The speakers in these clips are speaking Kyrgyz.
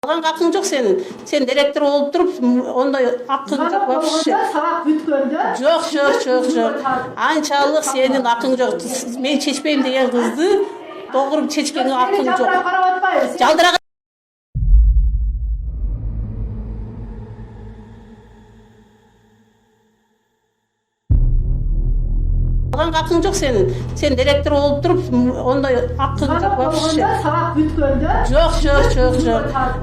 Алганга акың жок сенин. Сен директор болуп туруп, ондай акың жок вообще. Сабак бүткөндө. Жок. Анчалык сенин акың жок. Мен чечпейм деген кызды тогуруп чечкенге акың жок. Карап атпайбыз. Жалдыраган Алганга акың жок сенин. Сен директор болуп туруп, ондай акың жок вообще. Сабак бүткөндө. Жок.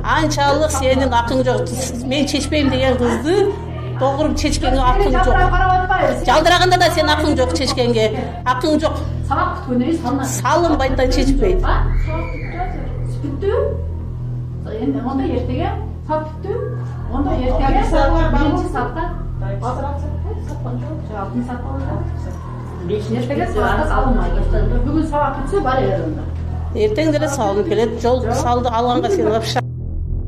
Анчалык сенин акың жок. Мен чечпейм деген кызды тогуруп чечкенге акың жок. Карап атпайбыз. Жалдыраганда да сен акың жок чечкенге. Акың жок. Сабак бүткөндө салма. Салынбайт да чечпейт. Бүттү. Эми онда эртеге сап бүттү. Онда эртеге биринчи сапта. Алтын сапта болду. Эртеге сабакка салынбайт. Бүгүн сабак бүтсө бар эринде. Эртең деле салынып келет. Жол салды алганга сен вообще.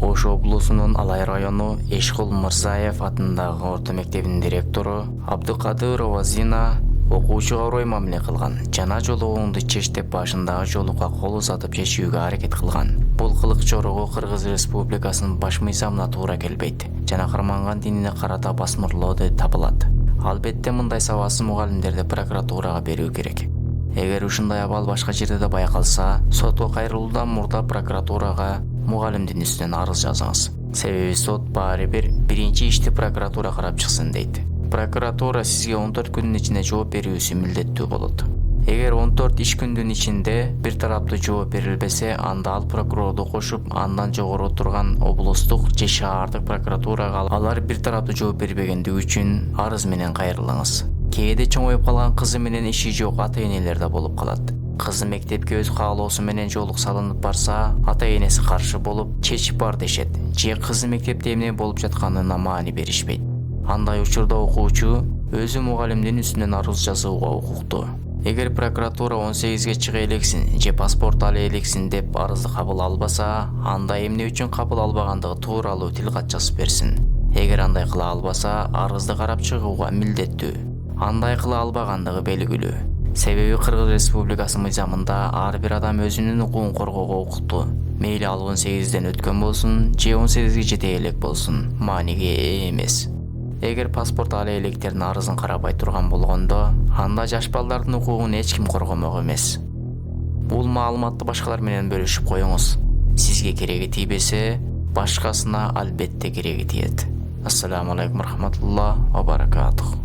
Ош облусунун Алай району Эшкул Мырзаев атындагы орто мектебинин директору Абдыкадырова Зина окуучуга орой мамиле кылган. Жана жолугуңду чеч деп башындагы жолукка кол узатып чечүүгө аракет кылган. Бул кылык чорогу Кыргыз Республикасынын баш мыйзамына туура келбейт. Жана карманган динине карата басмырлоо деп табылат. Албетте мындай сабаксыз мугалимдерди прокуратурага берүү керек. Эгер ушундай абал башка жерде да байкалса, сотко кайрылуудан мурда прокуратурага мугалимдин үстүнөн арыз жазыңыз. Себеби сот баары бир биринчи ишти прокуратура карап чыксын дейт. Прокуратура сизге 14 күндүн ичинде жооп берүүсү милдеттүү болот. Эгер 14 иш күндүн ичинде бир тараптуу жооп берилбесе, анда ал прокурорду кошуп, андан жогору турган облустук же шаардык прокуратурага алар бир тараптуу жооп бербегендиги үчүн арыз менен кайрылыңыз. Кээде чоңоюп калган кызы менен иши жок ата-энелер да болуп калат. Кызы мектепке өз каалоосу менен жолук салынып барса, ата-энеси каршы болуп, чечип бар дешет. Же кызы мектепте эмне болуп жатканына маани беришпейт. Андай учурда окуучу өзү мугалимдин үстүнөн арыз жазууга укуктуу. Эгер прокуратура 18ге чыга элексин же паспорт ала элексин деп арызды кабыл албаса, анда эмне үчүн кабыл албагандыгы тууралуу тил кат жазып берсин. Эгер андай кыла албаса, арызды карап чыгууга милдеттүү. Андай кыла албагандыгы белгилүү. Себеби Кыргыз Республикасы мыйзамында ар бир адам өзүнүн укугун коргоого укуктуу. Мейли ал 18ден өткөн болсун, же 18ге жете элек болсун, мааниге ээ эмес. Эгер паспорт ала электердин арызын карабай турган болгондо, анда жаш балдардын укугун эч ким коргомок эмес. Бул маалыматты башкалар менен бөлүшүп коюңуз. Сизге кереги тийбесе, башкасына албетте кереги тиет. Ассаламу алейкум рахматуллах ва баракатух.